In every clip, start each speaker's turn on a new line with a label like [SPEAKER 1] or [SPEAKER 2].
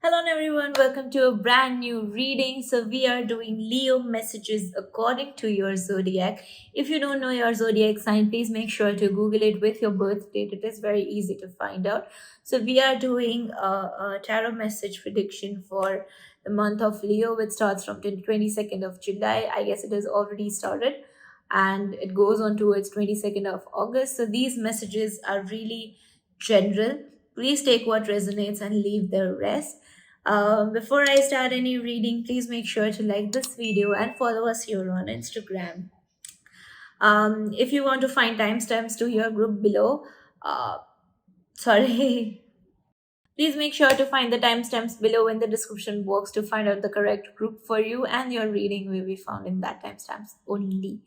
[SPEAKER 1] Hello everyone, welcome to a brand new reading. So we are doing Leo messages according to your zodiac. If you don't know your zodiac sign, please make sure to Google it with your birth date. It is very easy to find out. So we are doing a tarot message prediction for the month of Leo, which starts from the 22nd of July. I guess it has already started and it goes on towards 22nd of August. So these messages are really general. Please take what resonates and leave the rest. Before I start any reading, please make sure to like this video and follow us here on Instagram. If you want to find timestamps to your group below, uh, sorry, please make sure to find the timestamps below in the description box to find out the correct group for you, and your reading will be found in that timestamps only.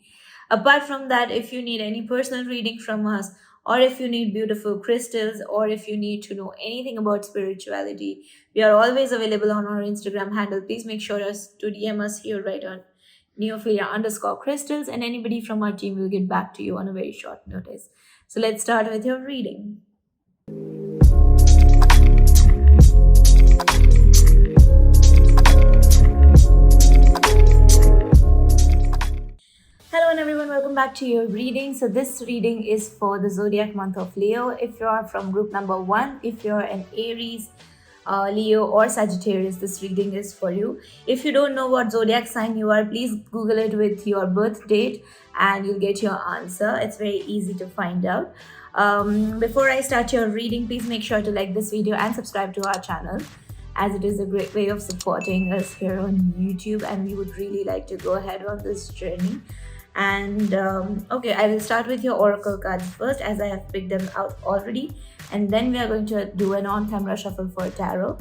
[SPEAKER 1] Apart from that, if you need any personal reading from us, or if you need beautiful crystals, or if you need to know anything about spirituality, we are always available on our Instagram handle. Please make sure to DM us here right on neophilia_crystals, and anybody from our team will get back to you on a very short notice. So let's start with your reading. Hello and everyone, welcome back to your reading. So this reading is for the zodiac month of Leo. If you are from group number 1, if you're an Aries, Leo or Sagittarius, this reading is for you. If you don't know what zodiac sign you are, please Google it with your birth date and you'll get your answer. It's very easy to find out. Before I start your reading, please make sure to like this video and subscribe to our channel, as it is a great way of supporting us here on YouTube, and we would really like to go ahead on this journey. And okay, I will start with your oracle cards first, as I have picked them out already, and then we are going to do an on-camera shuffle for tarot.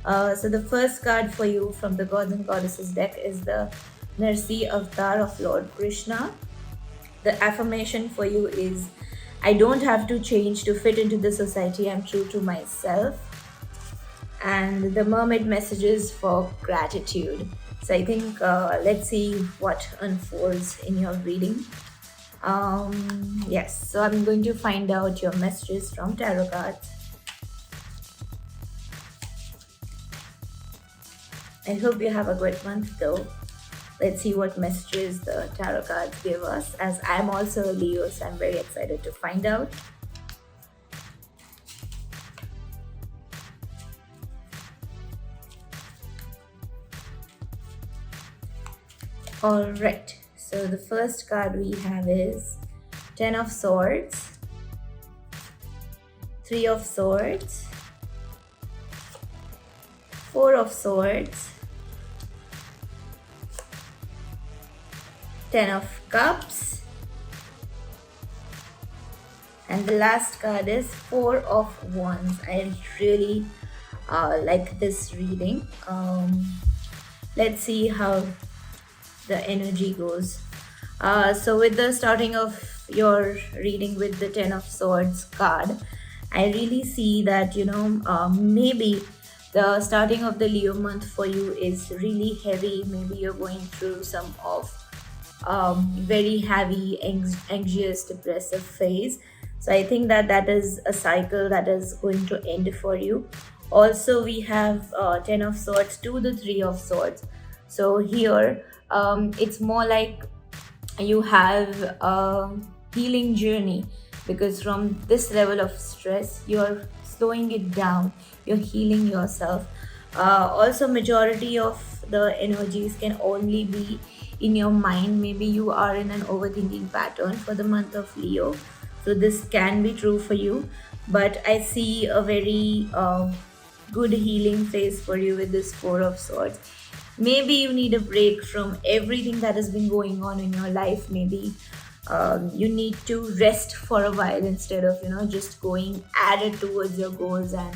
[SPEAKER 1] So the first card for you from the gods and goddesses deck is the Mercy Avatar of Lord Krishna. The affirmation for you is, I don't have to change to fit into the society, I'm true to myself. And the mermaid messages for gratitude. So I think let's see what unfolds in your reading. Yes, so I'm going to find out your messages from tarot cards. I hope you have a great month though. Let's see what messages the tarot cards give us, as I'm also a Leo, so I'm very excited to find out. Alright, so the first card we have is Ten of Swords, Three of Swords, Four of Swords, Ten of Cups, and the last card is Four of Wands. I really like this reading. Let's see how the energy goes. So with the starting of your reading with the Ten of Swords card, I really see that maybe the starting of the Leo month for you is really heavy. Maybe you're going through some of very heavy, anxious, depressive phase. So I think that is a cycle that is going to end for you. Also, we have Ten of Swords to the Three of Swords. So here it's more like you have a healing journey, because from this level of stress you're slowing it down, you're healing yourself. Also, majority of the energies can only be in your mind. Maybe you are in an overthinking pattern for the month of Leo, so this can be true for you, but I see a very good healing phase for you with this Four of Swords. Maybe you need a break from everything that has been going on in your life. Maybe you need to rest for a while instead of just going at it towards your goals, and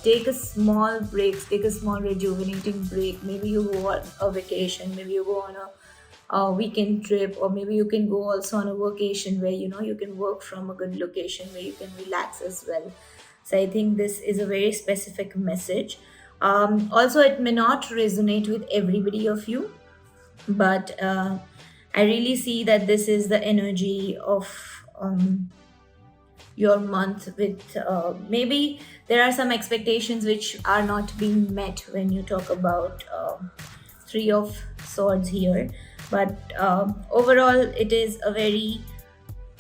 [SPEAKER 1] take a small break, take a small rejuvenating break. Maybe you go on a vacation, maybe you go on a weekend trip, or maybe you can go also on a vacation where you can work from a good location where you can relax as well. So I think this is a very specific message. Also, it may not resonate with everybody of you, but I really see that this is the energy of your month with maybe there are some expectations which are not being met when you talk about three of swords here. But overall it is a very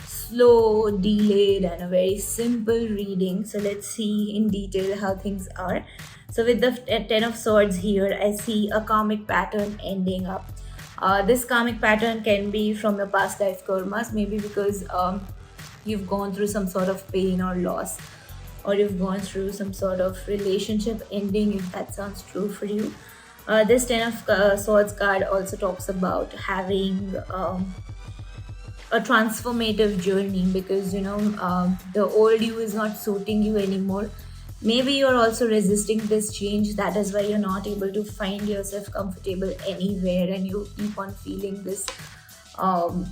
[SPEAKER 1] slow, delayed, and a very simple reading. So let's see in detail how things are. So with the Ten of Swords here, I see a karmic pattern ending up. This karmic pattern can be from your past life karmas, maybe because you've gone through some sort of pain or loss, or you've gone through some sort of relationship ending, if that sounds true for you. This Ten of Swords card also talks about having a transformative journey, because the old you is not suiting you anymore. Maybe you're also resisting this change, that is why you're not able to find yourself comfortable anywhere, and you keep on feeling this um,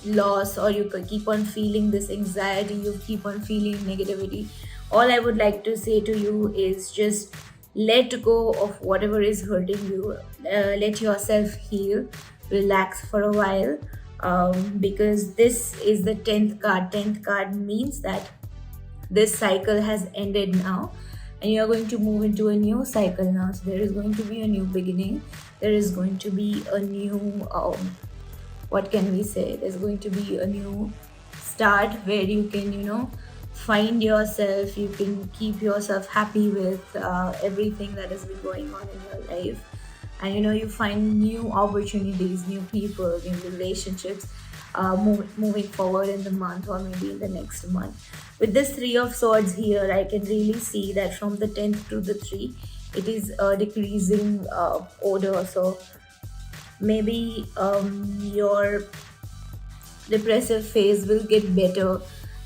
[SPEAKER 1] loss, or you keep on feeling this anxiety, you keep on feeling negativity. All I would like to say to you is just let go of whatever is hurting you. Let yourself heal, relax for a while, because this is the 10th card. 10th card means that this cycle has ended now, and you are going to move into a new cycle now. So there is going to be a new beginning, there is going to be a new what can we say, there's going to be a new start where you can find yourself, you can keep yourself happy with everything that has been going on in your life. And you find new opportunities, new people, new relationships, moving forward in the month, or maybe in the next month. With this Three of Swords here, I can really see that from the 10th to the 3, it is a decreasing order. So maybe your depressive phase will get better,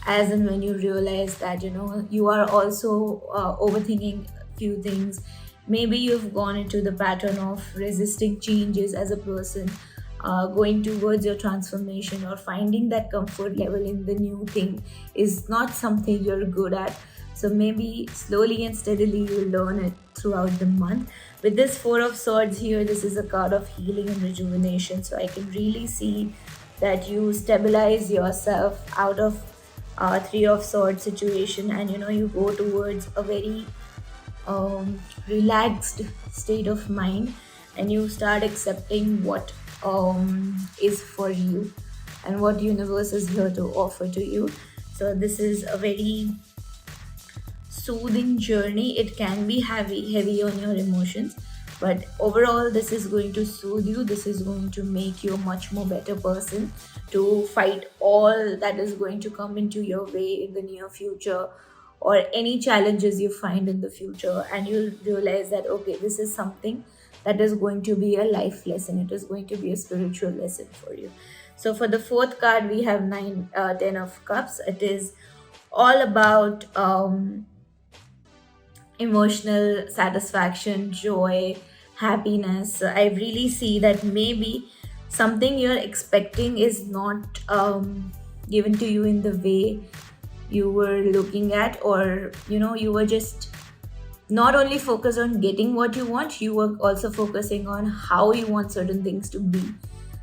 [SPEAKER 1] as and when you realize that you are also overthinking few things. Maybe you've gone into the pattern of resisting changes as a person, going towards your transformation, or finding that comfort level in the new thing is not something you're good at. So maybe slowly and steadily you learn it throughout the month. With this Four of Swords here, this is a card of healing and rejuvenation. So I can really see that you stabilize yourself out of Three of Swords situation, and you go towards a very relaxed state of mind, and you start accepting what is for you and what universe is here to offer to you. So this is a very soothing journey. It can be heavy on your emotions, but overall this is going to soothe you. This is going to make you a much more better person to fight all that is going to come into your way in the near future, or any challenges you find in the future. And you'll realize that okay, this is something that is going to be a life lesson, it is going to be a spiritual lesson for you. So for the fourth card, we have 10 of Cups. It is all about emotional satisfaction, joy, happiness. I really see that maybe something you're expecting is not given to you in the way you were looking at, or you were just not only focused on getting what you want, you were also focusing on how you want certain things to be.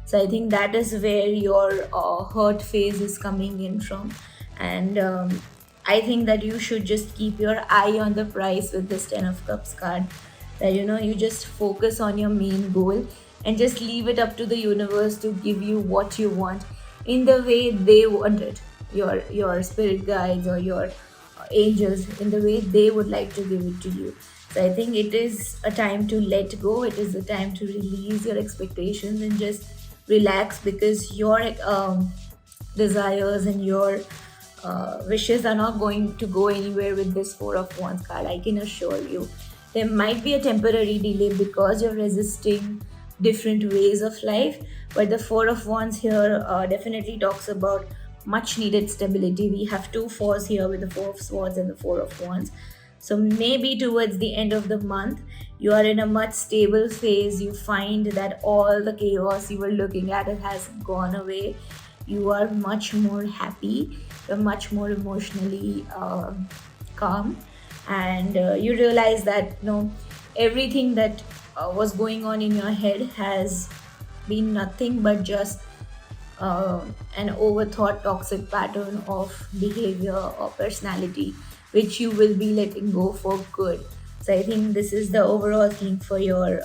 [SPEAKER 1] So I think that is where your hurt phase is coming in from. And I think that you should just keep your eye on the prize with this 10 of Cups card. That you just focus on your main goal, and just leave it up to the universe to give you what you want in the way they want it. Your spirit guides, or your angels, in the way they would like to give it to you. So I think it is a time to let go. It is a time to release your expectations and just relax, because your desires and your wishes are not going to go anywhere with this Four of Wands card. I can assure you. There might be a temporary delay because you're resisting different ways of life, but the Four of Wands here definitely talks about much needed stability. We have two fours here with the Four of Swords and the Four of Wands. So maybe towards the end of the month, you are in a much stable phase. You find that all the chaos you were looking at, it has gone away. You are much more happy. You're much more emotionally calm, and you realize that everything that was going on in your head has been nothing but just an overthought toxic pattern of behavior or personality which you will be letting go for good. So I think this is the overall theme for your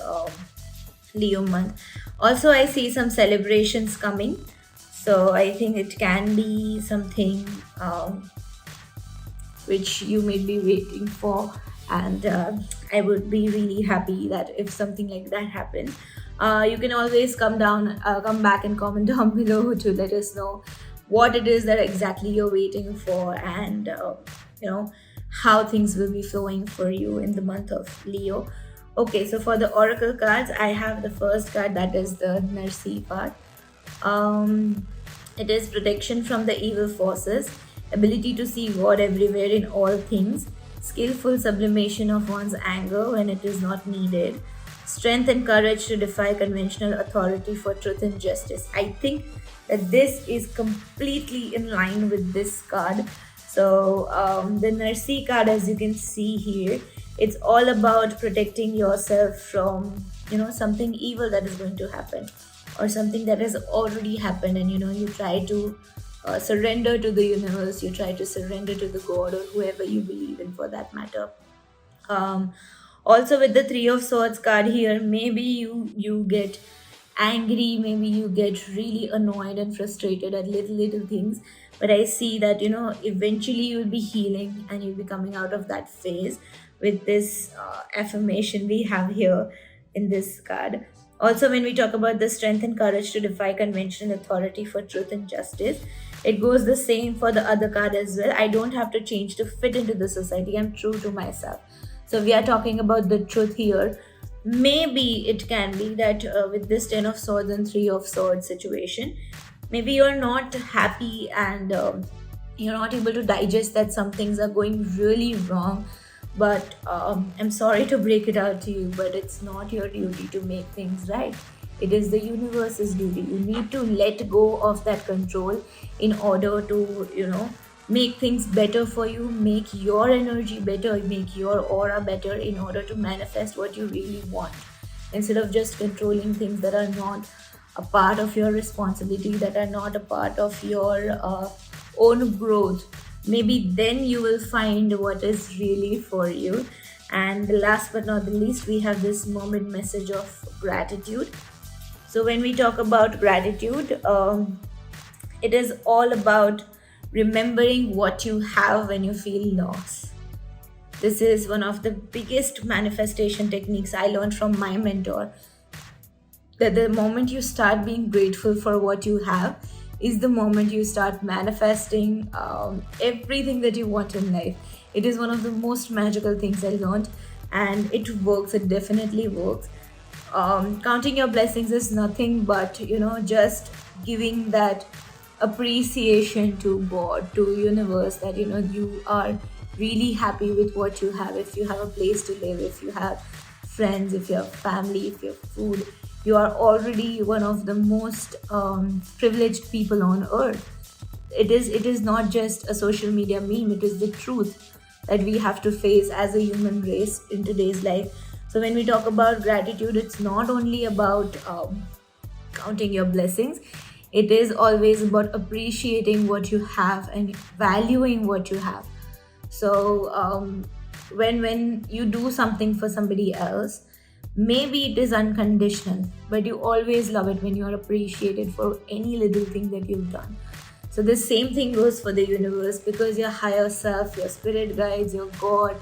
[SPEAKER 1] Leo month. Also, I see some celebrations coming, so I think it can be something which you may be waiting for, and I would be really happy that if something like that happens. You can always come back and comment down below to let us know what it is that exactly you're waiting for, and you know how things will be flowing for you in the month of Leo. Okay, so for the oracle cards, I have the first card, that is the Narsi part. um, it is protection from the evil forces, ability to see God everywhere in all things, skillful sublimation of one's anger when it is not needed, strength and courage to defy conventional authority for truth and justice. I think that this is completely in line with this card. So, the Narsi card, as you can see here, it's all about protecting yourself from, something evil that is going to happen, or something that has already happened, and you try to surrender to the universe, you try to surrender to the God or whoever you believe in for that matter. um, Also, with the Three of Swords card here, maybe you get angry, maybe you get really annoyed and frustrated at little things, but I see that eventually you'll be healing and you'll be coming out of that phase with this affirmation we have here in this card. Also, when we talk about the strength and courage to defy conventional authority for truth and justice, it goes the same for the other card as well. I don't have to change to fit into the society, I'm true to myself. So we are talking about the truth here. Maybe it can be that with this Ten of Swords and Three of Swords situation, maybe you're not happy, and you're not able to digest that some things are going really wrong. But I'm sorry to break it out to you, but it's not your duty to make things right. It is the universe's duty. You need to let go of that control in order to, make things better for you, make your energy better, make your aura better in order to manifest what you really want. Instead of just controlling things that are not a part of your responsibility, that are not a part of your own growth, maybe then you will find what is really for you. And last but not the least, we have this moment message of gratitude. So when we talk about gratitude, it is all about remembering what you have when you feel lost. This is one of the biggest manifestation techniques I learned from my mentor. That the moment you start being grateful for what you have is the moment you start manifesting everything that you want in life. It is one of the most magical things I learned, and it works. It definitely works. Counting your blessings is nothing but just giving that appreciation to God, to universe, that you are really happy with what you have. If you have a place to live, if you have friends, if you have family, if you have food, you are already one of the most privileged people on earth. It is not just a social media meme, it is the truth that we have to face as a human race in today's life. So when we talk about gratitude, it's not only about counting your blessings, it is always about appreciating what you have and valuing what you have. So when you do something for somebody else, maybe it is unconditional, but you always love it when you are appreciated for any little thing that you've done. So the same thing goes for the universe, because your higher self, your spirit guides, your God,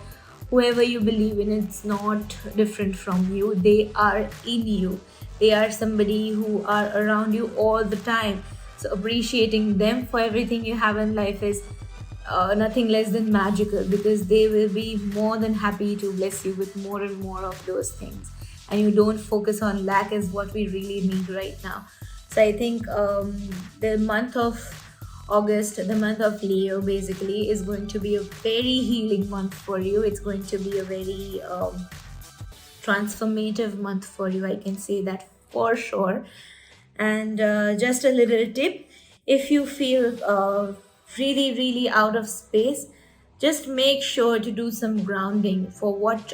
[SPEAKER 1] whoever you believe in, it's not different from you. They are in you. They are somebody who are around you all the time. So appreciating them for everything you have in life is nothing less than magical, because they will be more than happy to bless you with more and more of those things. And you don't focus on lack is what we really need right now. So I think the month of August, the month of Leo, basically is going to be a very healing month for you. It's going to be a very transformative month for you. I can say that for sure. And just a little tip, if you feel really out of space, just make sure to do some grounding for what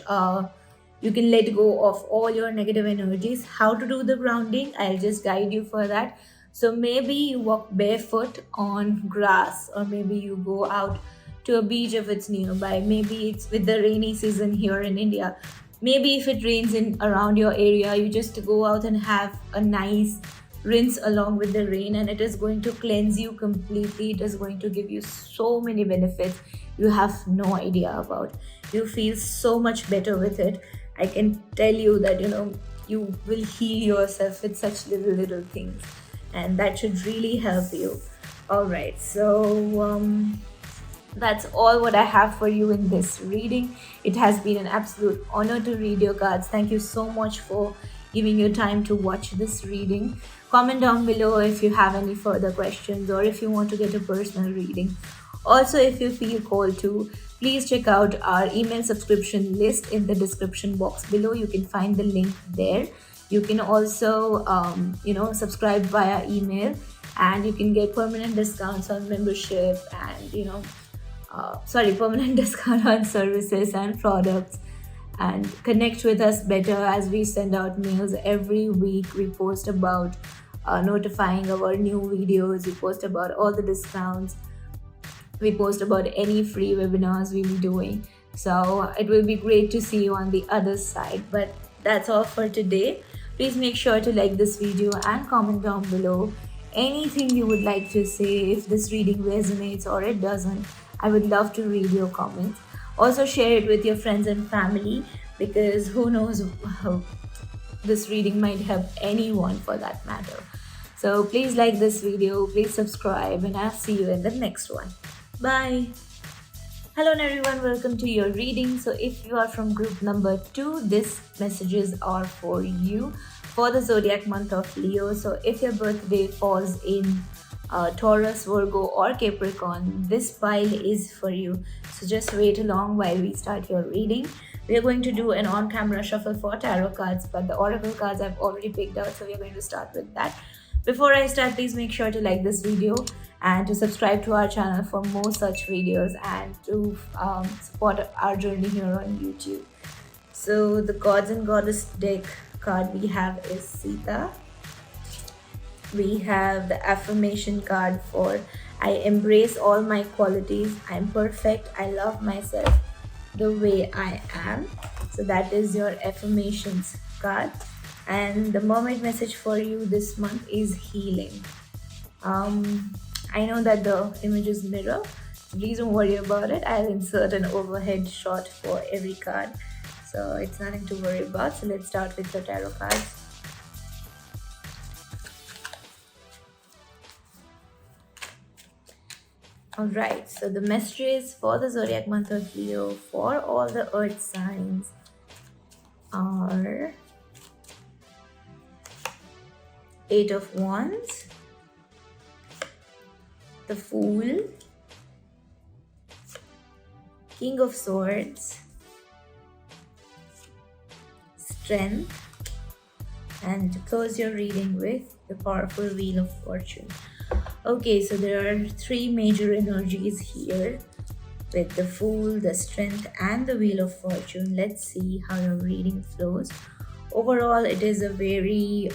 [SPEAKER 1] you can let go of all your negative energies. How to do the grounding, I'll just guide you for that. So maybe you walk barefoot on grass, or maybe you go out to a beach if it's nearby. Maybe it's with the rainy season here in India. Maybe if it rains in around your area, you just go out and have a nice rinse along with the rain, and it is going to cleanse you completely. It is going to give you so many benefits you have no idea about. You feel so much better with it. I can tell you that you will heal yourself with such little things, and that should really help you. All right, so that's all what I have for you in this reading. It has been an absolute honor to read your cards. Thank you so much for giving your time to watch this reading. Comment down below if you have any further questions, or if you want to get a personal reading. Also, if you feel called to, please check out our email subscription list in the description box below. You can find the link there. You can also subscribe via email, and you can get permanent discounts on membership, and permanent discount on services and products, and connect with us better as we send out mails every week. We post about notifying our new videos, we post about all the discounts, we post about any free webinars we'll be doing. So it will be great to see you on the other side. But that's all for today. Please make sure to like this video and comment down below anything you would like to say. If this reading resonates or it doesn't, I would love to read your comments. Also, share it with your friends and family, because who knows, this reading might help anyone for that matter. So please like this video, please subscribe, and I'll see you in the next one. Bye. Hello everyone, welcome to your reading. So if you are from group number 2, these messages are for you for the zodiac month of Leo. So if your birthday falls in Taurus, Virgo, or Capricorn, this pile is for you. So just wait along while we start your reading. We are going to do an on-camera shuffle for tarot cards, but the oracle cards I've already picked out, so we are going to start with that. Before I start, please make sure to like this video and to subscribe to our channel for more such videos, and to support our journey here on YouTube. So the Gods and Goddess deck card we have is Sita. We have the affirmation card for I embrace all my qualities, I'm perfect, I love myself the way I am. So that is your affirmations card. And the mermaid message for you this month is healing. I know that the image is mirror, so please don't worry about it. I'll insert an overhead shot for every card, so it's nothing to worry about. So let's start with the tarot cards. Alright, so the messages for the zodiac month of Leo for all the earth signs are Eight of Wands, the Fool, King of Swords, Strength, and to close your reading with the powerful Wheel of Fortune. Okay, so there are 3 major energies here with the Fool, the Strength, and the Wheel of Fortune. Let's see how your reading flows. Overall, it is a very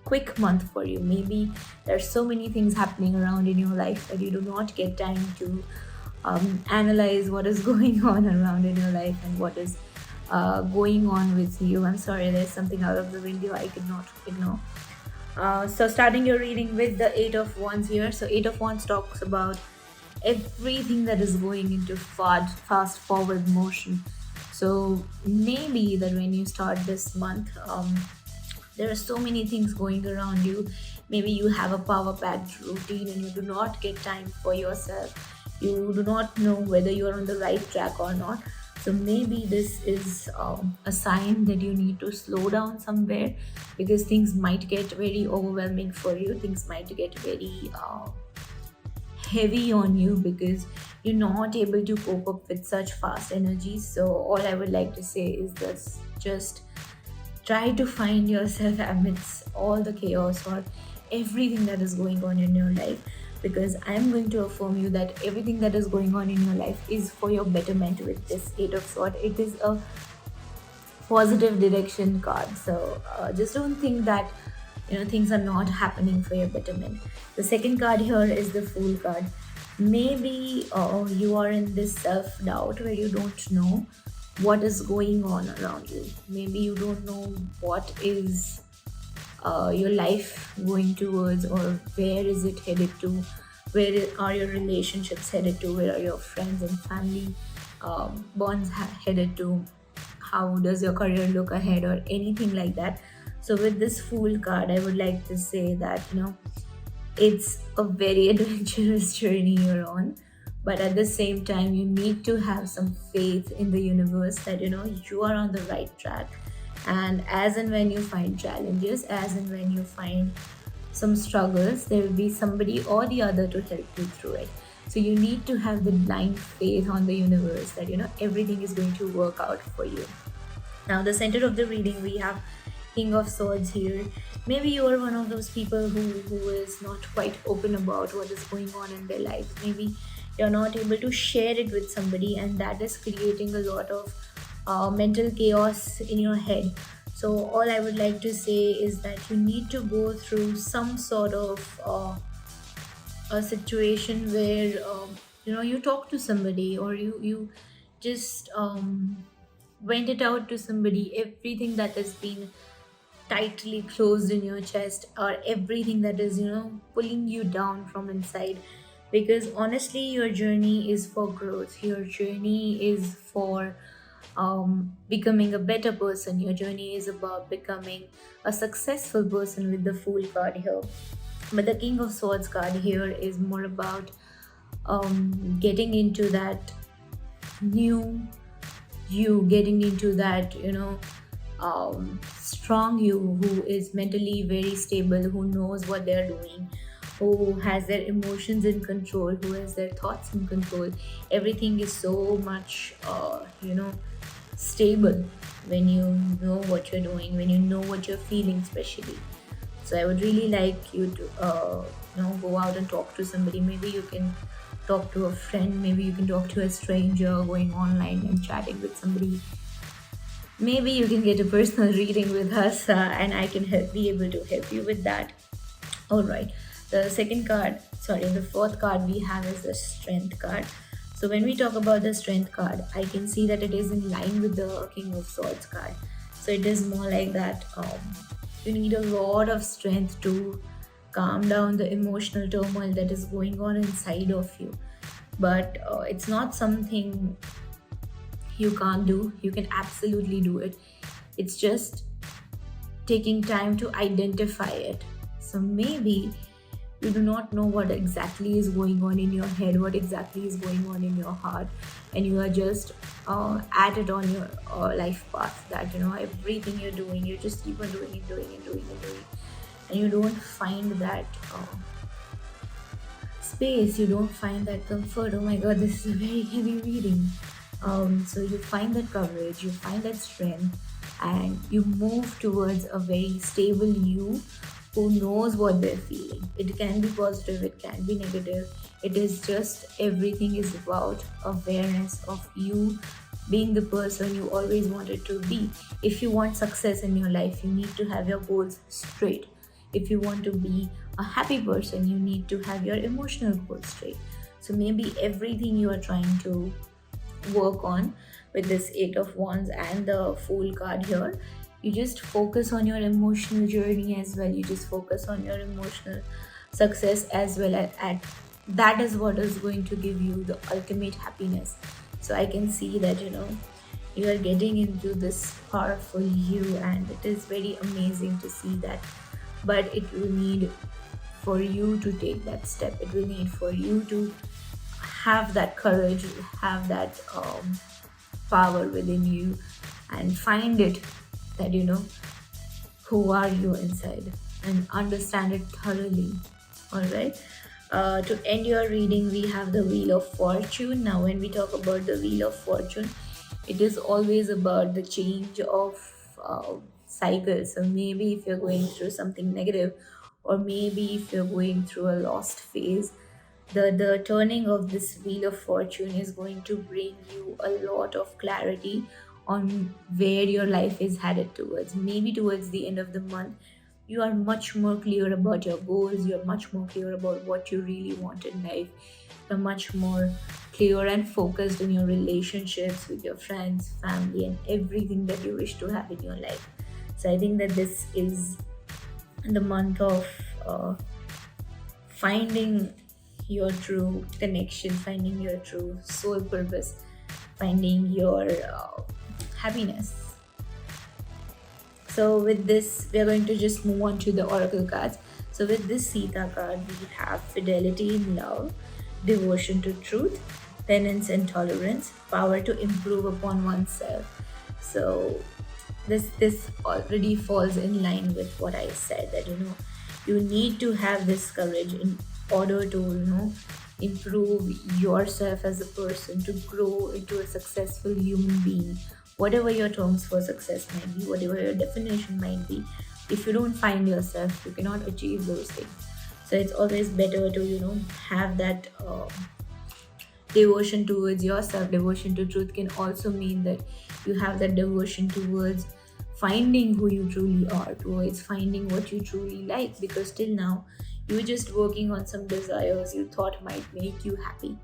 [SPEAKER 1] quick month for you. Maybe there's so many things happening around in your life that you do not get time to analyze what is going on around in your life and what is going on with you. I'm sorry, there's something out of the window I could not ignore. So starting your reading with the Eight of Wands here. So Eight of Wands talks about everything that is going into fast forward motion. So maybe that when you start this month, there are so many things going around you. Maybe you have a power-packed routine and you do not get time for yourself. You do not know whether you are on the right track or not. So maybe this is a sign that you need to slow down somewhere, because things might get very overwhelming for you. Things might get very heavy on you because you're not able to cope up with such fast energies. So all I would like to say is this: just try to find yourself amidst all the chaos or everything that is going on in your life, because I'm going to affirm you that everything that is going on in your life is for your betterment with this Eight of Swords. It is a positive direction card. So just don't think that things are not happening for your betterment. The second card here is the Fool card. Maybe you are in this self doubt where you don't know what is going on around you. Maybe you don't know what is your life going towards, or where is it headed to, are your relationships headed to, where are your friends and family bonds headed to, how does your career look ahead, or anything like that. So with this Fool card, I would like to say that it's a very adventurous journey you're on, but at the same time you need to have some faith in the universe that you are on the right track. And as and when you find challenges, as and when you find some struggles, there will be somebody or the other to help you through it. So you need to have the blind faith on the universe that everything is going to work out for you. Now, the center of the reading, we have King of Swords here. Maybe you are one of those people who is not quite open about what is going on in their life. Maybe you're not able to share it with somebody, and that is creating a lot of mental chaos in your head. So, all I would like to say is that you need to go through some sort of a situation where you talk to somebody, or you just vent it out to somebody, everything that has been tightly closed in your chest, or everything that is pulling you down from inside. Because honestly, your journey is for growth, your journey is for becoming a better person, your journey is about becoming a successful person with the Fool card here. But the King of Swords card here is more about getting into that new you, getting into that strong you, who is mentally very stable, who knows what they're doing, who has their emotions in control, who has their thoughts in control. Everything is so much stable when you know what you're doing, when you know what you're feeling, especially. So I would really like you to go out and talk to somebody. Maybe you can talk to a friend, maybe you can talk to a stranger, going online and chatting with somebody. Maybe you can get a personal reading with us, and I can be able to help you with that. All right. The fourth card we have is the Strength card. So when we talk about the Strength card, I can see that it is in line with the King of Swords card. So it is more like that. You need a lot of strength to calm down the emotional turmoil that is going on inside of you. But it's not something you can't do. You can absolutely do it. It's just taking time to identify it. So maybe you do not know what exactly is going on in your head, what exactly is going on in your heart, and you are just at it on your life path, that everything you're doing, you just keep on doing it, and you don't find that space, you don't find that comfort. Oh my god, this is a very heavy reading. So you find that courage, you find that strength, and you move towards a very stable you who knows what they're feeling. It can be positive, it can be negative. It is just everything is about awareness of you being the person you always wanted to be. If you want success in your life, you need to have your goals straight. If you want to be a happy person, you need to have your emotional goals straight. So maybe everything you are trying to work on with this Eight of Wands and the Fool card here, you just focus on your emotional journey as well, you just focus on your emotional success as well, at that is what is going to give you the ultimate happiness. So I can see that you are getting into this powerful you, and it is very amazing to see that. But it will need for you to take that step, it will need for you to have that courage, have that power within you, and find it, that who are you inside, and understand it thoroughly. All right. To end your reading, we have the Wheel of Fortune. Now, when we talk about the Wheel of Fortune, it is always about the change of cycles. So maybe if you're going through something negative, or maybe if you're going through a lost phase, the turning of this Wheel of Fortune is going to bring you a lot of clarity on where your life is headed towards. Maybe towards the end of the month, you are much more clear about your goals, you're much more clear about what you really want in life, you're much more clear and focused in your relationships with your friends, family, and everything that you wish to have in your life. So I think that this is the month of uh, finding your true connection, finding your true soul purpose, finding your happiness. So with this, we are going to just move on to the oracle cards. So with this Sita card, we have fidelity in love, devotion to truth, penance and tolerance, power to improve upon oneself. So this already falls in line with what I said, that you need to have this courage in order to improve yourself as a person, to grow into a successful human being, whatever your terms for success might be, whatever your definition might be. If you don't find yourself, you cannot achieve those things. So it's always better to have that devotion towards yourself. Devotion to truth can also mean that you have that devotion towards finding who you truly are, towards finding what you truly like, because till now you're just working on some desires you thought might make you happy.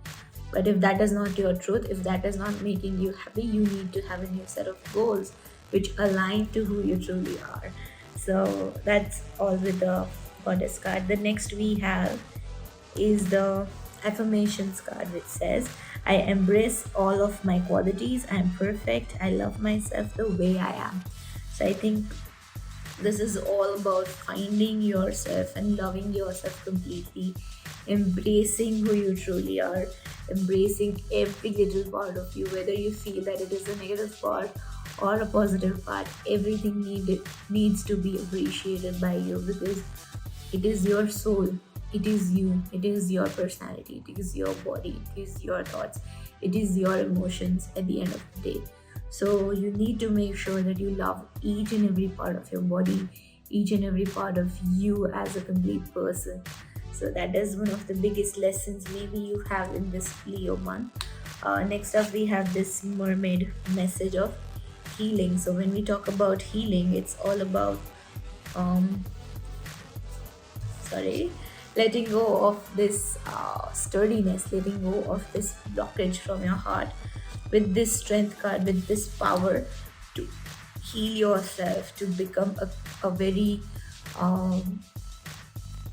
[SPEAKER 1] But if that is not your truth, if that is not making you happy, you need to have a new set of goals which align to who you truly are. So that's all with the goddess card. The next we have is the affirmations card, which says, I embrace all of my qualities, I am perfect, I love myself the way I am. So I think this is all about finding yourself and loving yourself completely, embracing who you truly are, embracing every little part of you, whether you feel that it is a negative part or a positive part. Everything needs to be appreciated by you, because it is your soul, it is you, it is your personality, it is your body, it is your thoughts, it is your emotions at the end of the day. So you need to make sure that you love each and every part of your body, each and every part of you as a complete person. So that is one of the biggest lessons maybe you have in this Leo month. Next up, we have this mermaid message of healing. So when we talk about healing, it's all about um, sorry, letting go of this sturdiness, letting go of this blockage from your heart, with this strength card, with this power to heal yourself, to become a very um,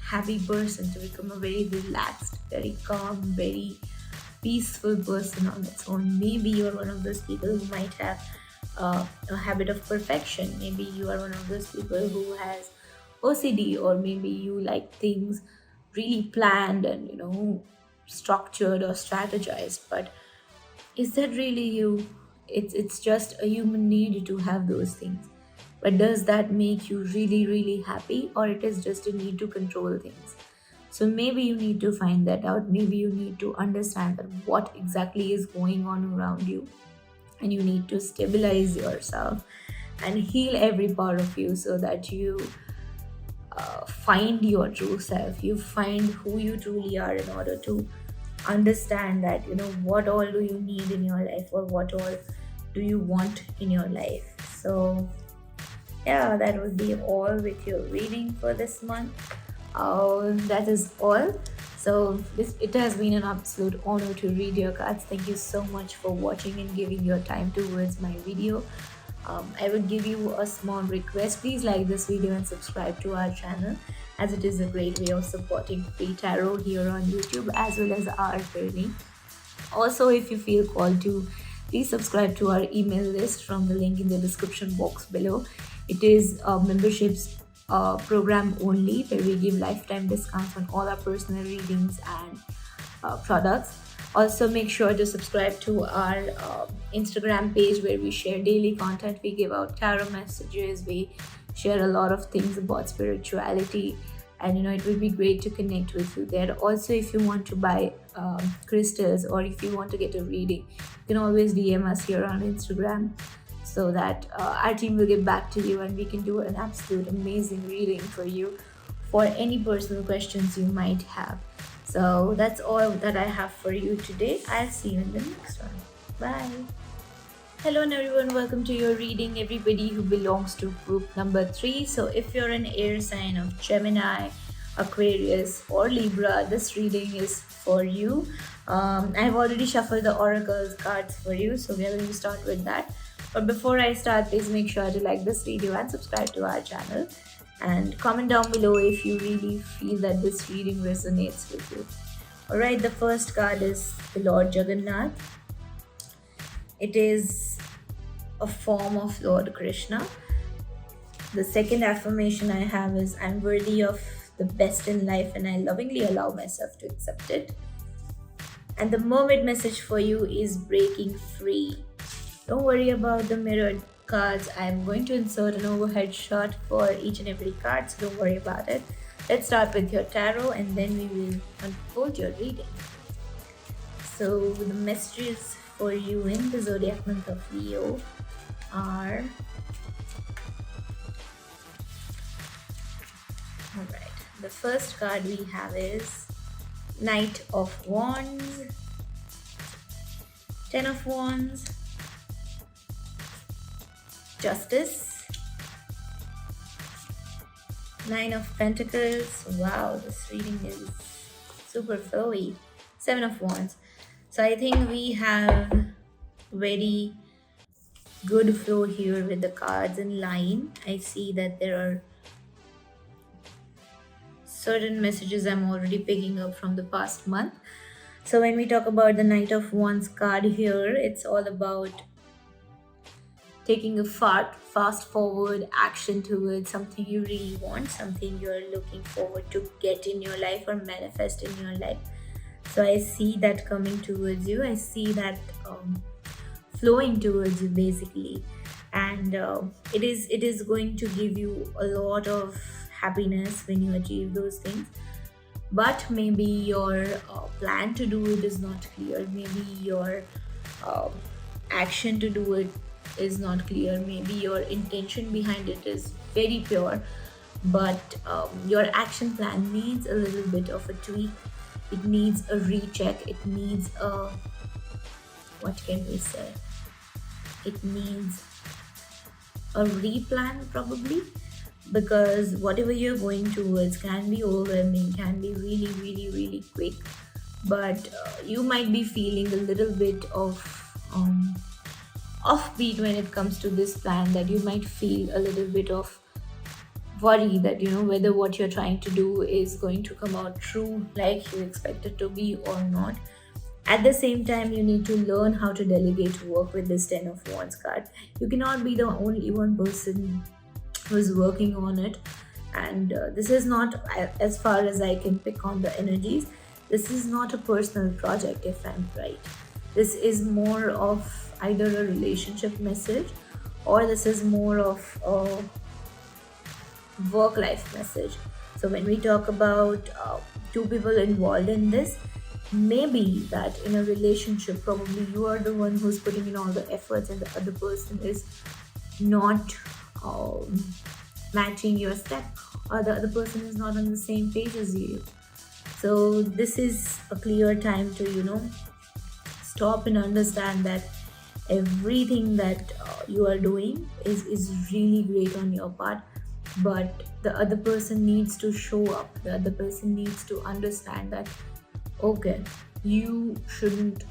[SPEAKER 1] happy person, to become a very relaxed, very calm, very peaceful person on its own. Maybe you are one of those people who might have a habit of perfection. Maybe you are one of those people who has OCD, or maybe you like things really planned and structured or strategized. But is that really you? It's just a human need to have those things. But does that make you really, really happy, or it is just a need to control things? So maybe you need to find that out. Maybe you need to understand that what exactly is going on around you, and you need to stabilize yourself and heal every part of you, so that you find your true self, you find who you truly are, in order to understand that what all do you need in your life, or what all do you want in your life. So yeah, that would be all with your reading for this month. That is all. So it has been an absolute honor to read your cards. Thank you so much for watching and giving your time towards my video. I would give you a small request. Please like this video and subscribe to our channel, as it is a great way of supporting free tarot here on YouTube, as well as our journey. Also, if you feel called to, please subscribe to our email list from the link in the description box below. It is a memberships program only, where we give lifetime discounts on all our personal readings and products. Also, make sure to subscribe to our Instagram page, where we share daily content. We give out tarot messages, we share a lot of things about spirituality, and it will be great to connect with you there. Also, if you want to buy crystals, or if you want to get a reading, you can always DM us here on Instagram, so that our team will get back to you, and we can do an absolute amazing reading for you for any personal questions you might have. So that's all that I have for you today. I'll see you in the next one. Bye. Hello and everyone, welcome to your reading. Everybody who belongs to group number 3. So, if you're an air sign of Gemini, Aquarius, or Libra, this reading is for you. I've already shuffled the oracle cards for you, so we are going to start with that. But before I start, please make sure to like this video and subscribe to our channel. And comment down below if you really feel that this reading resonates with you. Alright, the first card is the Lord Jagannath. It is a form of Lord Krishna. The second affirmation I have is I'm worthy of the best in life and I lovingly allow myself to accept it. And the mermaid message for you is breaking free. Don't worry about the mirrored cards. I'm going to insert an overhead shot for each and every card, so don't worry about it. Let's start with your tarot and then we will unfold your reading. So the messages for you in the zodiac month of Leo are, alright, the first card we have is Knight of Wands, Ten of Wands, Justice, Nine of Pentacles. Wow, this reading is super flowy. Seven of Wands. So I think we have very good flow here with the cards in line. I see that there are certain messages I'm already picking up from the past month. So when we talk about the Knight of Wands card here, it's all about taking a fast forward action towards something you really want, something you're looking forward to get in your life or manifest in your life. So I see that coming towards you. I see that flowing towards you basically, and it is going to give you a lot of happiness when you achieve those things. But maybe your plan to do it is not clear. Maybe your action to do it is not clear. Maybe your intention behind it is very pure, but your action plan needs a little bit of a tweak. It needs a recheck. It needs a, what can we say, it needs a replan probably, because whatever you're going towards can be overwhelming, can be really quick, but you might be feeling a little bit of offbeat when it comes to this plan, that you might feel a little bit of worry that whether what you're trying to do is going to come out true like you expect it to be or not. At the same time, you need to learn how to delegate work with this Ten of Wands card. You cannot be the only one person who's working on it. And this is not, as far as I can pick on the energies, this is not a personal project, if I'm right. This is more of either a relationship message, or this is more of a work-life message. So when we talk about two people involved in this, maybe that in a relationship probably you are the one who's putting in all the efforts and the other person is not matching your step, or the other person is not on the same page as you. So this is a clear time to stop and understand that everything that you are doing is really great on your part, but the other person needs to show up. The other person needs to understand that, okay, you shouldn't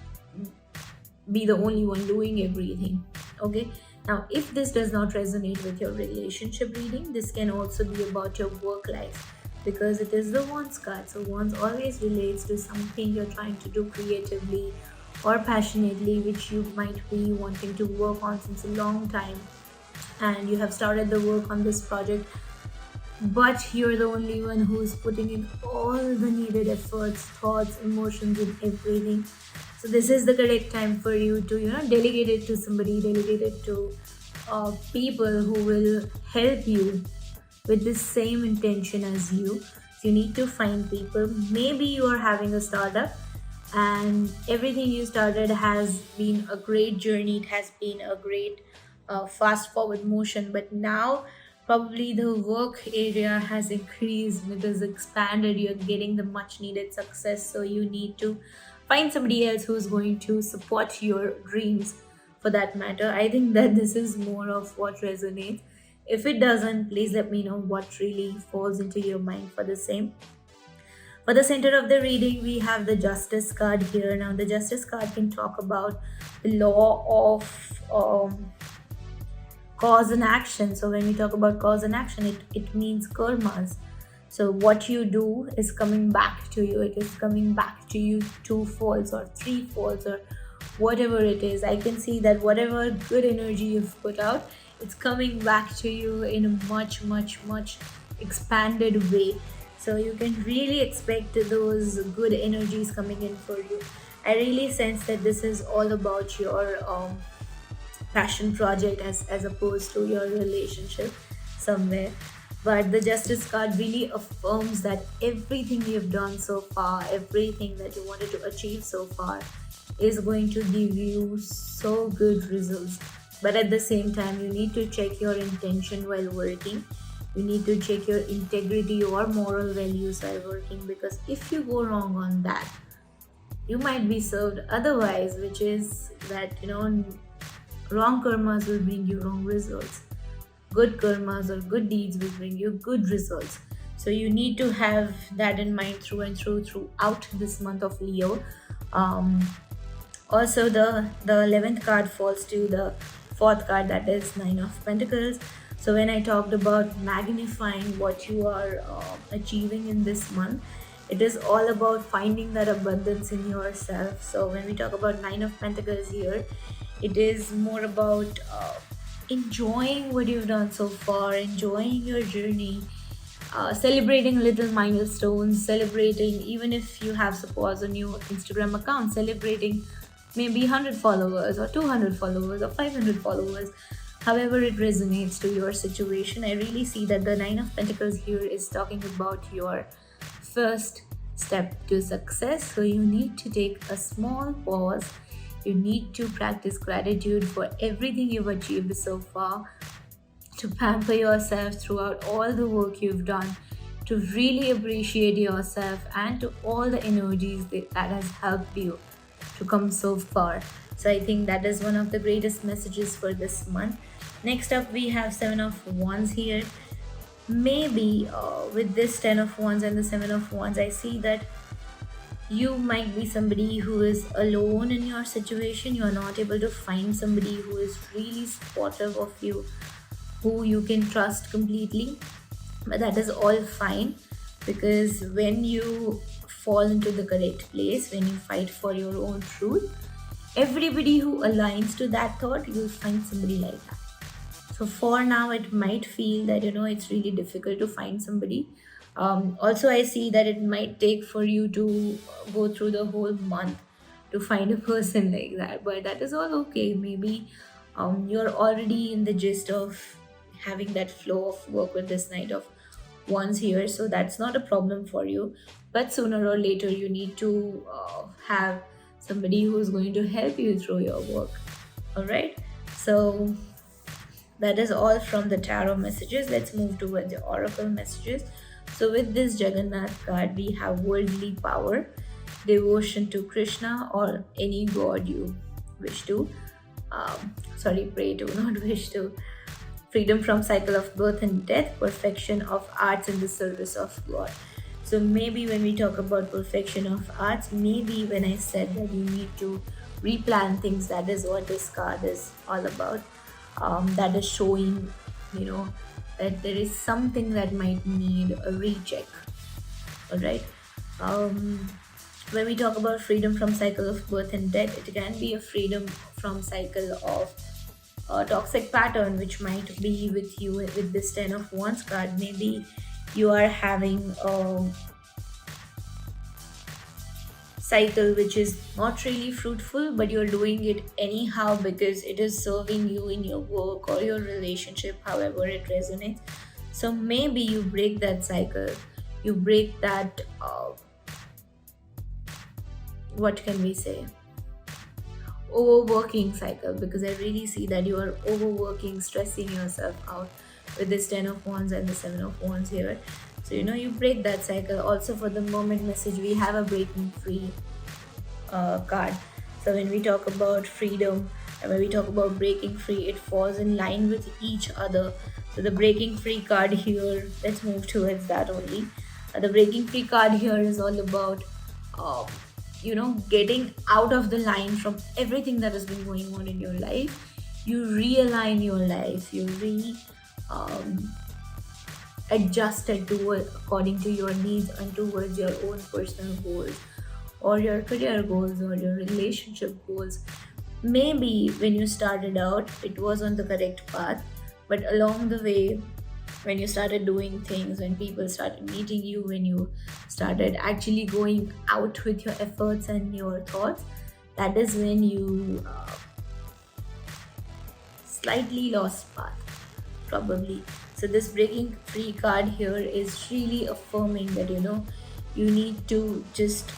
[SPEAKER 1] be the only one doing everything. Okay, now if this does not resonate with your relationship reading, this can also be about your work life, because it is the Wands card. So Wands always relates to something you're trying to do creatively or passionately, which you might be wanting to work on since a long time, and you have started the work on this project, but you're the only one who's putting in all the needed efforts, thoughts, emotions, and everything. So this is the correct time for you to delegate it to somebody, delegate it to people who will help you with the same intention as you. So you need to find people. Maybe you are having a startup and everything you started has been a great journey. It has been a great fast forward motion, but now probably the work area has increased, it has expanded, you're getting the much needed success. So you need to find somebody else who's going to support your dreams, for that matter. I think that this is more of what resonates. If it doesn't, please let me know what really falls into your mind for the same. For the center of the reading, we have the Justice card here. Now, the Justice card can talk about the law of cause and action. So, when we talk about cause and action, it means karmas. So, what you do is coming back to you. It is coming back to you two folds or three folds or whatever it is. I can see that whatever good energy you've put out, it's coming back to you in a much, much, much expanded way. So you can really expect those good energies coming in for you. I really sense that this is all about your passion project as opposed to your relationship somewhere. But the Justice card really affirms that everything you've done so far, everything that you wanted to achieve so far, is going to give you so good results. But at the same time, you need to check your intention while working. You need to check your integrity or moral values while working, because if you go wrong on that, you might be served otherwise, which is that, wrong karmas will bring you wrong results. Good karmas or good deeds will bring you good results. So you need to have that in mind through and through throughout this month of Leo. Also, the 11th card falls to the fourth card, that is Nine of Pentacles. So when I talked about magnifying what you are achieving in this month, it is all about finding that abundance in yourself. So when we talk about Nine of Pentacles here, it is more about enjoying what you've done so far, enjoying your journey, celebrating little milestones, celebrating, even if you have, suppose, a new Instagram account, celebrating maybe 100 followers or 200 followers or 500 followers, however it resonates to your situation. I really see that the Nine of Pentacles here is talking about your first step to success. So you need to take a small pause. You need to practice gratitude for everything you've achieved so far, to pamper yourself throughout all the work you've done, to really appreciate yourself and to all the energies that has helped you to come so far. So I think that is one of the greatest messages for this month. Next up, we have Seven of Wands here. Maybe with this 10 of Wands and the 7 of Wands, I see that you might be somebody who is alone in your situation. You are not able to find somebody who is really supportive of you, who you can trust completely. But that is all fine, because when you fall into the correct place, when you fight for your own truth, everybody who aligns to that thought, you'll find somebody like that. So for now, it might feel that it's really difficult to find somebody. Also, I see that it might take for you to go through the whole month to find a person like that, but that is all okay. Maybe you're already in the gist of having that flow of work with this Knight of Wands here, so that's not a problem for you. But sooner or later, you need to have somebody who's going to help you through your work. All right, so that is all from the tarot messages. Let's move towards the oracle messages. So with this Jagannath card, we have worldly power, devotion to Krishna or any god you wish to, pray to, not wish to, freedom from cycle of birth and death, perfection of arts in the service of God. So maybe when we talk about perfection of arts, maybe when I said that you need to replan things, that is what this card is all about. That is showing, that there is something that might need a recheck. All right. When we talk about freedom from cycle of birth and death, it can be a freedom from cycle of a toxic pattern, which might be with you with this 10 of Wands card. Maybe you are having a cycle which is not really fruitful, but you're doing it anyhow because it is serving you in your work or your relationship, however it resonates. So maybe you break that cycle, you break that what can we say, overworking cycle, because I really see that you are overworking, stressing yourself out with this 10 of Wands and the 7 of Wands here. So you break that cycle. Also for the moment message, we have a breaking free card. So when we talk about freedom, And when we talk about breaking free, it falls in line with each other. So the breaking free card here, let's move towards that only. The breaking free card here is all about, um, getting out of the line from everything that has been going on in your life. You realign your life. You um, adjust it according to your needs and towards your own personal goals, or your career goals, or your relationship goals. Maybe when you started out, it was on the correct path, but along the way, when you started doing things, when people started meeting you, when you started actually going out with your efforts and your thoughts, that is when you slightly lost path, probably. So this breaking free card here is really affirming that you need to just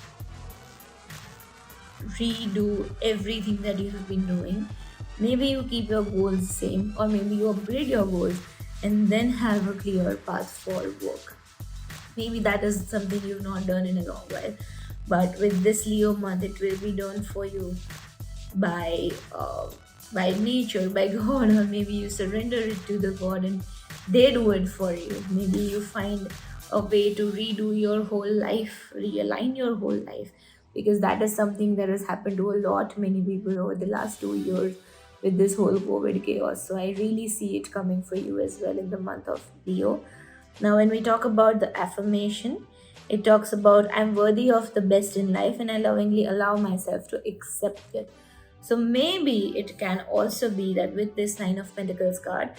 [SPEAKER 1] redo everything that you have been doing. Maybe you keep your goals same, or maybe you upgrade your goals and then have a clear path for work. Maybe that is something you've not done in a long while. But with this Leo month, it will be done for you by nature, by God, or maybe you surrender it to the God and they do it for you. Maybe you find a way to redo your whole life, realign your whole life, because that is something that has happened to a lot many people over the last 2 years with this whole COVID chaos. So I really see it coming for you as well in the month of Leo. Now, when we talk about the affirmation, it talks about I'm worthy of the best in life and I lovingly allow myself to accept it. So maybe it can also be that with this Nine of Pentacles card,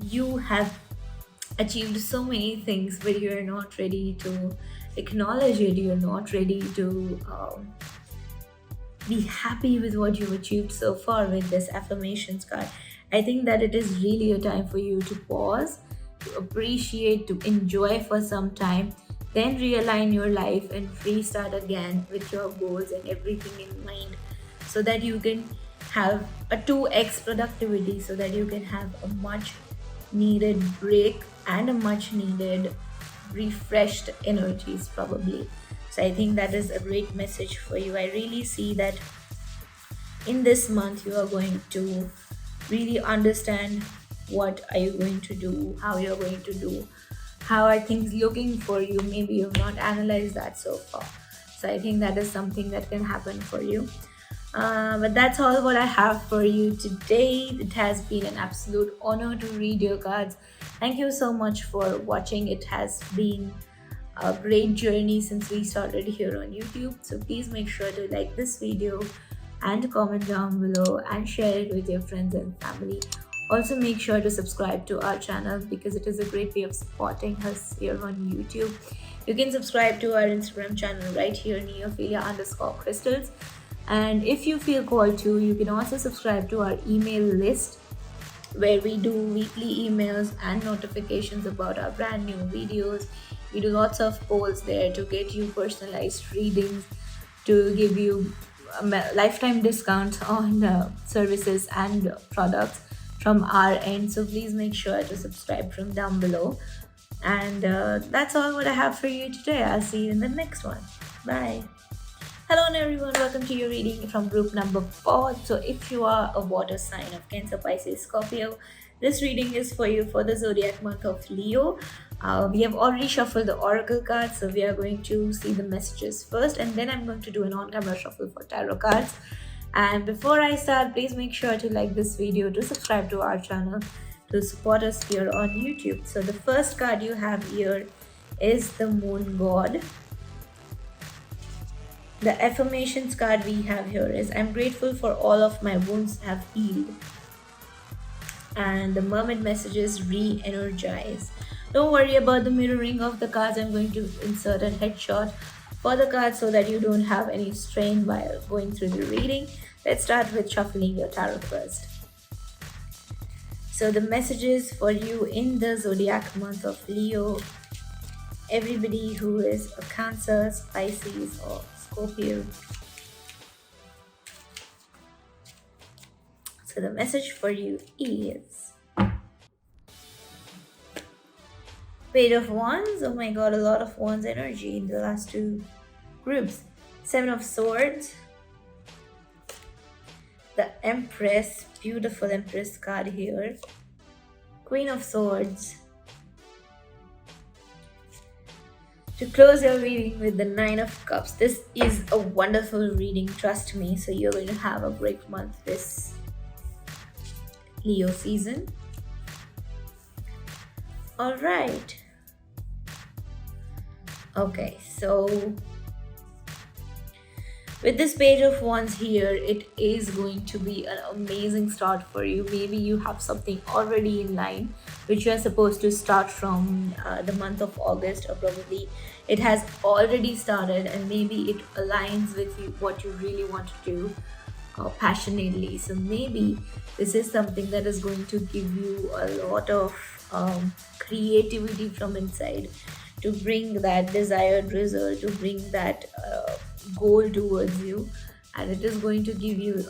[SPEAKER 1] you have achieved so many things, but you're not ready to acknowledge it. You're not ready to be happy with what you've achieved so far with this affirmations card. I think that it is really a time for you to pause, to appreciate, to enjoy for some time, then realign your life and restart again with your goals and everything in mind, so that you can have a 2x productivity, so that you can have a much needed break and a much needed refreshed energies, probably. So I think that is a great message for you. I really see that in this month you are going to really understand what are you going to do, how you're going to do, how are things looking for you. Maybe you've not analyzed that so far. So I think that is something that can happen for you. But that's all what I have for you today. It has been an absolute honor to read your cards. Thank you so much for watching. It has been a great journey since we started here on YouTube. So please make sure to like this video and comment down below and share it with your friends and family. Also make sure to subscribe to our channel because it is a great way of supporting us here on YouTube. You can subscribe to our Instagram channel right here, neophilia_crystals. And if you feel called to, you can also subscribe to our email list where we do weekly emails and notifications about our brand new videos. We do lots of polls there to get you personalized readings, to give you lifetime discounts on services and products from our end. So please make sure to subscribe from down below. And that's all what I have for you today. I'll see you in the next one. Bye. Hello everyone, welcome to your reading from group number 4. So if you are a water sign of Cancer, Pisces, Scorpio, this reading is for you for the zodiac month of Leo. We have already shuffled the oracle cards, so we are going to see the messages first, and then I'm going to do an on-camera shuffle for tarot cards. And before I start, please make sure to like this video, to subscribe to our channel, to support us here on YouTube. So the first card you have here is the Moon God. The affirmations card we have here is I'm grateful for all of my wounds have healed. And the Mermaid message is re-energize. Don't worry about the mirroring of the cards. I'm going to insert a headshot for the cards so that you don't have any strain while going through the reading. Let's start with shuffling your tarot first. So the messages for you in the zodiac month of Leo, everybody who is a Cancer, Pisces or Scorpio. So the message for you is Page of Wands. Oh my god, a lot of Wands energy in the last two groups. 7 of Swords, the Empress, beautiful Empress card here. Queen of Swords. To close your reading with the Nine of Cups. This is a wonderful reading, trust me. So you're going to have a great month this Leo season. All right. Okay, so with this Page of Wands here, it is going to be an amazing start for you. Maybe you have something already in line which you are supposed to start from the month of August, or probably it has already started and maybe it aligns with you, what you really want to do passionately. So maybe this is something that is going to give you a lot of creativity from inside to bring that desired result, to bring that goal towards you, and it is going to give you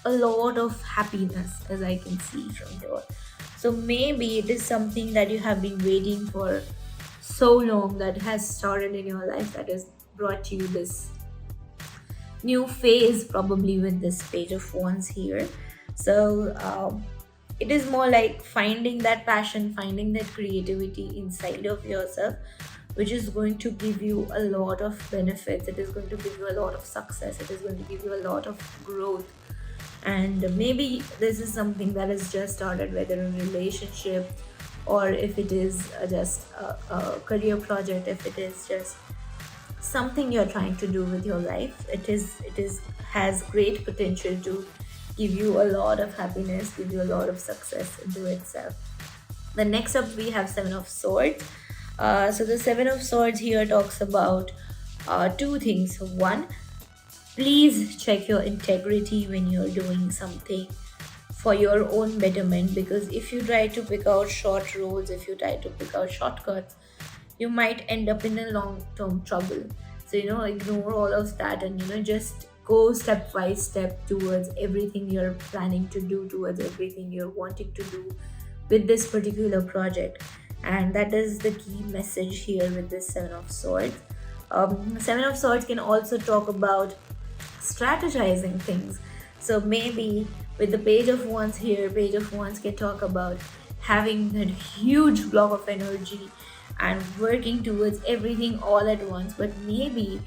[SPEAKER 1] a lot of happiness, as I can see from here. So maybe it is something that you have been waiting for so long, that has started in your life, that has brought you this new phase, probably with this Page of Wands here. So it is more like finding that passion, finding that creativity inside of yourself, which is going to give you a lot of benefits. It is going to give you a lot of success. It is going to give you a lot of growth. And maybe this is something that has just started, whether a relationship, or if it is just a career project, if it is just something you're trying to do with your life. It is has great potential to give you a lot of happiness, give you a lot of success into itself. The next up we have Seven of Swords. So the Seven of Swords here talks about two things. One, please check your integrity when you're doing something for your own betterment, because if you try to pick out short roads, if you try to pick out shortcuts, you might end up in a long-term trouble. So ignore all of that, and just go step by step towards everything you're planning to do, towards everything you're wanting to do with this particular project. And that is the key message here with this Seven of Swords. Seven of Swords can also talk about strategizing things. So maybe with the Page of Wands here, Page of Wands can talk about having that huge block of energy and working towards everything all at once. But maybe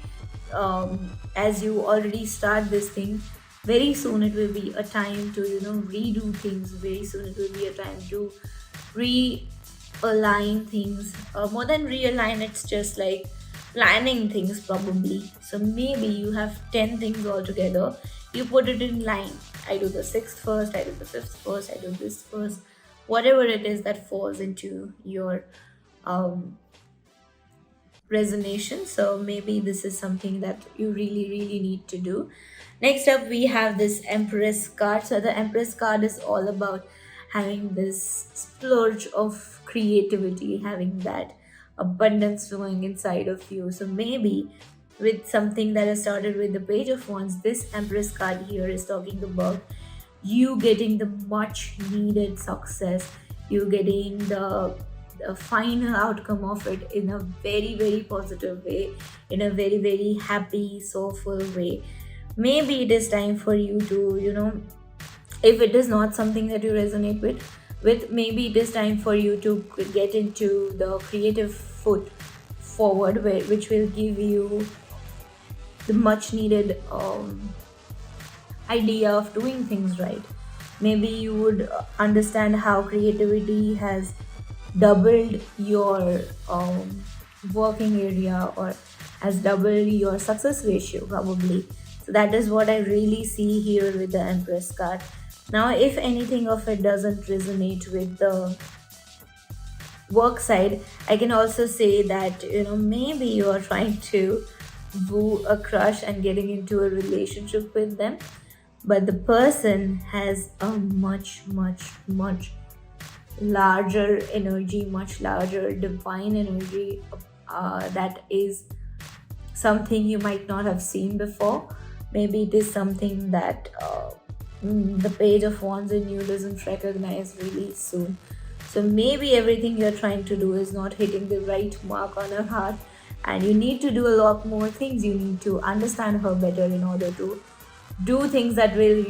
[SPEAKER 1] as you already start this thing, very soon it will be a time to redo things. Very soon it will be a time to realign things. More than realign, it's just like planning things probably. So maybe you have 10 things all together, you put it in line. I do the sixth first, I do the fifth first, I do this first, whatever it is that falls into your resonation. So maybe this is something that you really need to do. Next up we have this Empress card. So the Empress card is all about having this splurge of creativity, having that abundance flowing inside of you. So maybe with something that has started with the Page of Wands, this Empress card here is talking about you getting the much needed success, you getting the final outcome of it in a very positive way, in a very happy, soulful way. Maybe it is time for you to, if it is not something that you resonate with, maybe it is time for you to get into the creative foot forward, which will give you the much needed idea of doing things right. Maybe you would understand how creativity has doubled your working area, or has doubled your success ratio probably. So that is what I really see here with the Empress card. Now if anything of it doesn't resonate with the work side, I can also say that maybe you are trying to woo a crush and getting into a relationship with them, but the person has a much larger energy, much larger divine energy, that is something you might not have seen before. Maybe it is something that the Page of Wands in you doesn't recognize really soon. So maybe everything you're trying to do is not hitting the right mark on her heart, and you need to do a lot more things. You need to understand her better in order to do things that will,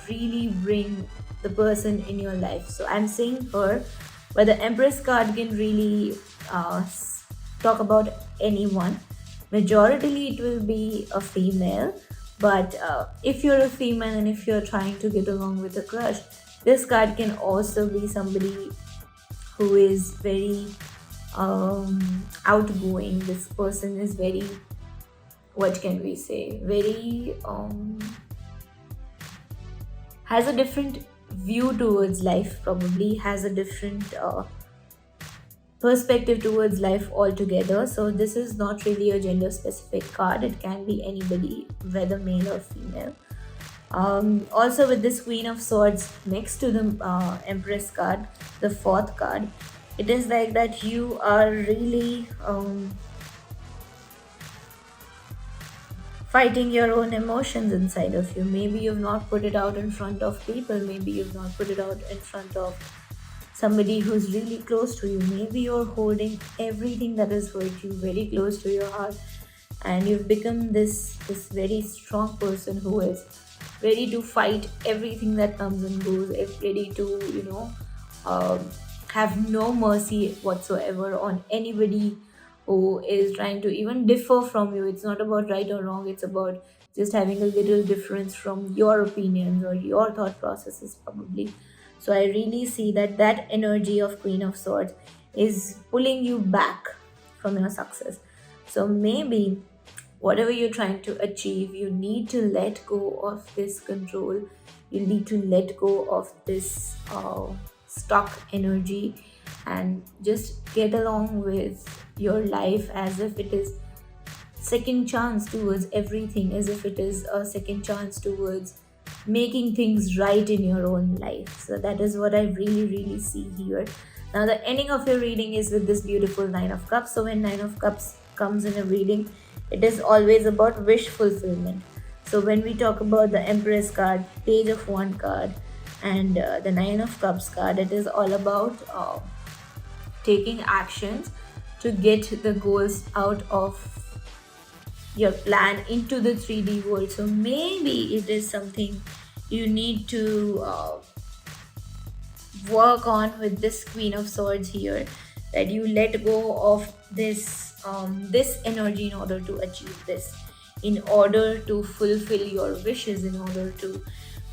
[SPEAKER 1] really bring the person in your life. So I'm saying her, but the Empress card can really talk about anyone. Majority it will be a female, but if you're a female and if you're trying to get along with a crush, this card can also be somebody who is very outgoing. This person is very, what can we say, very has a different view towards life, probably has a different perspective towards life altogether. So this is not really a gender specific card, it can be anybody, whether male or female. Also, with this Queen of Swords next to the Empress card, the fourth card, it is like that you are really fighting your own emotions inside of you. Maybe you've not put it out in front of people, maybe you've not put it out in front of somebody who's really close to you. Maybe you're holding everything that has hurt you very close to your heart, and you've become this very strong person who is ready to fight everything that comes and goes, ready to, um, have no mercy whatsoever on anybody who is trying to even differ from you. It's not about right or wrong, it's about just having a little difference from your opinions or your thought processes, probably. So I really see that that energy of Queen of Swords is pulling you back from your success. So maybe whatever you're trying to achieve, you need to let go of this control. You need to let go of this stuck energy and just get along with your life as if it is second chance towards everything, as if it is a second chance towards making things right in your own life. So that is what I really, really see here. Now, the ending of your reading is with this beautiful Nine of Cups. So when Nine of Cups comes in a reading, it is always about wish fulfillment. So when we talk about the Empress card, Page of Wand card, and the Nine of Cups card, it is all about taking actions to get the goals out of your plan into the 3D world. So maybe it is something you need to work on with this Queen of Swords here, that you let go of this energy in order to achieve this, in order to fulfill your wishes, in order to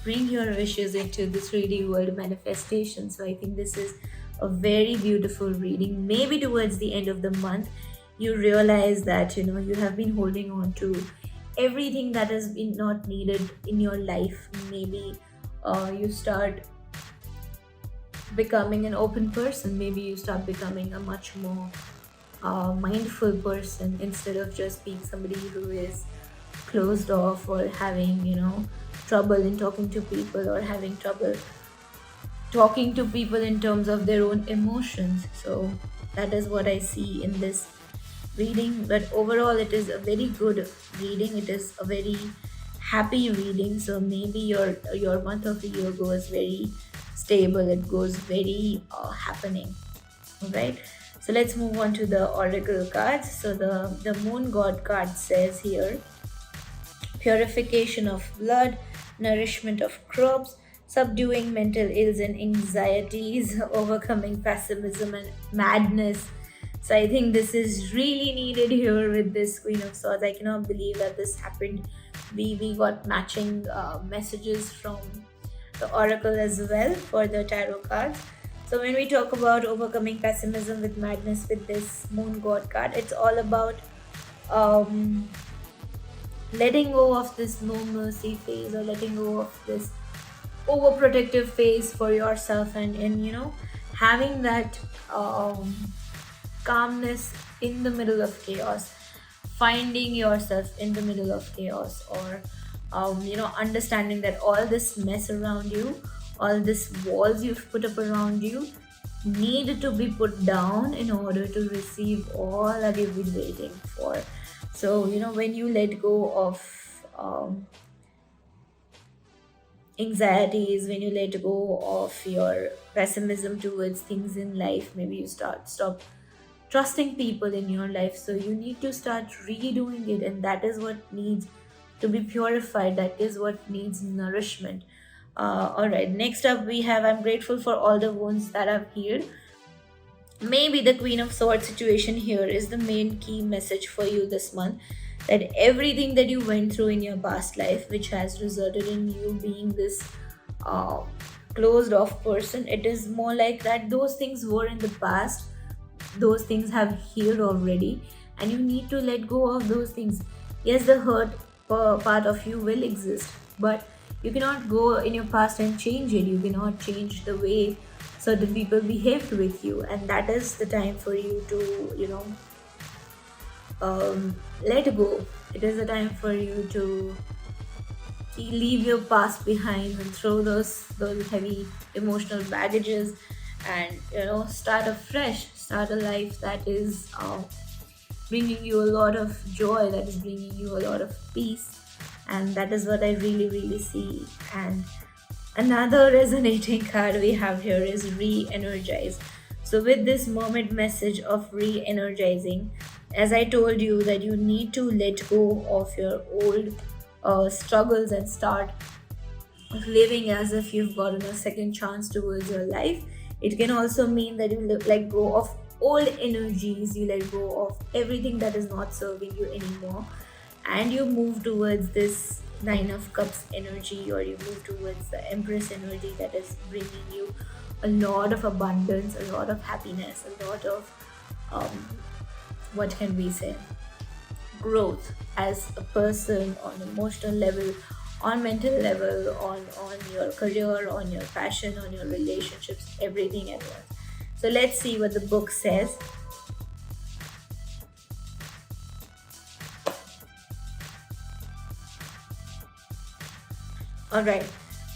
[SPEAKER 1] bring your wishes into the 3D world manifestation. So I think this is a very beautiful reading. Maybe towards the end of the month you realize that you have been holding on to everything that has been not needed in your life. Maybe you start becoming an open person. Maybe you start becoming a much more mindful person, instead of just being somebody who is closed off, or having trouble in talking to people, or having trouble talking to people in terms of their own emotions. So that is what I see in this reading. But overall, it is a very good reading, it is a very happy reading. So maybe your month of the year goes very stable, it goes very happening. All right, so let's move on to the oracle cards. So the moon god card says here: purification of blood, nourishment of crops, subduing mental ills and anxieties, overcoming pessimism and madness. So I think this is really needed here with this Queen of Swords. I cannot believe that this happened. We got matching messages from the oracle as well for the tarot cards. So when we talk about overcoming pessimism with madness with this moon god card, it's all about um, letting go of this no mercy phase, or letting go of this overprotective phase for yourself, and having that calmness in the middle of chaos, finding yourself in the middle of chaos, or understanding that all this mess around you, all these walls you've put up around you, need to be put down in order to receive all that you've been waiting for. So when you let go of anxieties, when you let go of your pessimism towards things in life, maybe you stop trusting people in your life. So you need to start redoing it, and that is what needs to be purified. That is what needs nourishment. All right, next up we have, I'm grateful for all the wounds that I've healed. Maybe the Queen of Swords situation here is the main key message for you this month, that everything that you went through in your past life, which has resulted in you being this uh, closed off person, it is more like that those things were in the past, those things have healed already, and you need to let go of those things. Yes, the hurt part of you will exist, but you cannot go in your past and change it. You cannot change the way certain people behaved with you, and that is the time for you to, let go. It is the time for you to leave your past behind and throw those heavy emotional baggages, and start afresh, start a life that is bringing you a lot of joy, that is bringing you a lot of peace. And that is what I really really see. And another resonating card we have here is re-energize. So with this moment message of re-energizing, as I told you, that you need to let go of your old struggles and start living as if you've gotten a second chance towards your life. It can also mean that you let go of old energies, you let go of everything that is not serving you anymore, and you move towards this Nine of Cups energy, or you move towards the Empress energy that is bringing you a lot of abundance, a lot of happiness, a lot of what can we say, growth as a person, on emotional level, on mental level, on your career, on your passion, on your relationships, everything at once. So let's see what the book says. All right,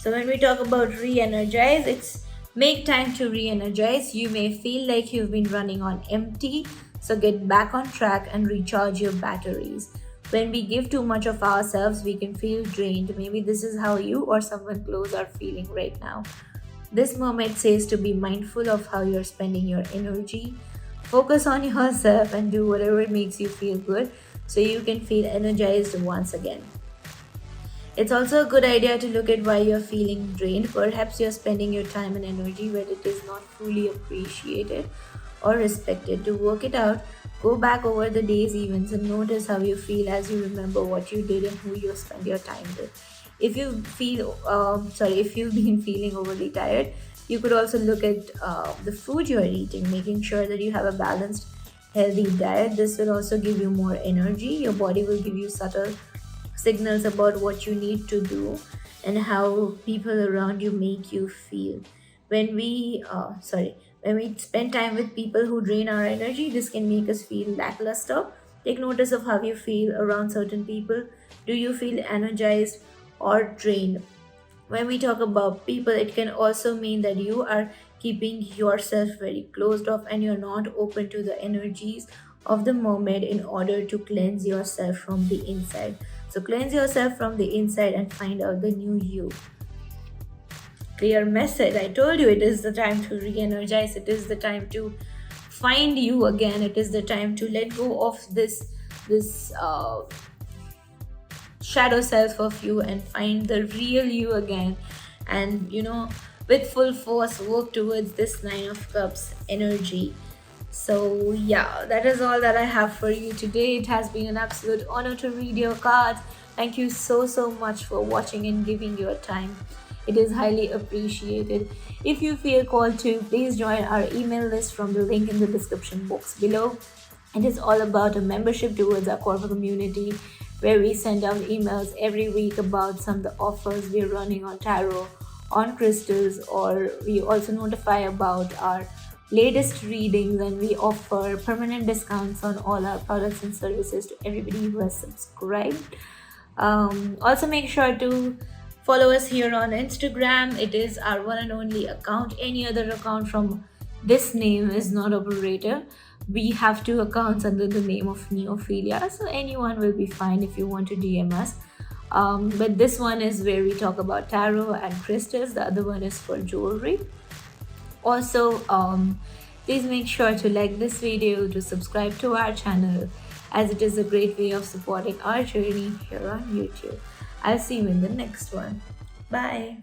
[SPEAKER 1] so when we talk about re-energize, it's make time to re-energize. You may feel like you've been running on empty, so get back on track and recharge your batteries. When we give too much of ourselves, we can feel drained. Maybe this is how you or someone close are feeling right now. This moment says to be mindful of how you're spending your energy. Focus on yourself and do whatever makes you feel good so you can feel energized once again. It's also a good idea to look at why you're feeling drained. Perhaps you're spending your time and energy where it is not fully appreciated or respected. To work it out, go back over the day's events and notice how you feel as you remember what you did and who you spent your time with. If you've been feeling overly tired, you could also look at the food you're eating, making sure that you have a balanced, healthy diet. This will also give you more energy. Your body will give you subtle signals about what you need to do and how people around you make you feel. When we spend time with people who drain our energy, this can make us feel lackluster. Take notice of how you feel around certain people. Do you feel energized or drained? When we talk about people, it can also mean that you are keeping yourself very closed off and you're not open to the energies of the moment in order to cleanse yourself from the inside. So cleanse yourself from the inside and find out the new you. Clear message. I told you, it is the time to re-energize. It is the time to find you again. It is the time to let go of this shadow self of you and find the real you again. And with full force, work towards this Nine of Cups energy. So yeah, that is all that I have for you today. It has been an absolute honor to read your cards. Thank you so much for watching and giving your time. It is highly appreciated. If you feel called to, please join our email list from the link in the description box below. It is all about a membership towards our corporate community, where we send out emails every week about some of the offers we're running on tarot, on crystals, or we also notify about our latest readings, and we offer permanent discounts on all our products and services to everybody who has subscribed. Also make sure to follow us here on Instagram. It is our one and only account. Any other account from this name is not operative. We have 2 accounts under the name of Neophilia, so anyone will be fine if you want to DM us. But this one is where we talk about tarot and crystals. The other one is for jewelry. Also, please make sure to like this video, to subscribe to our channel, as it is a great way of supporting our journey here on YouTube. I'll see you in the next one. Bye.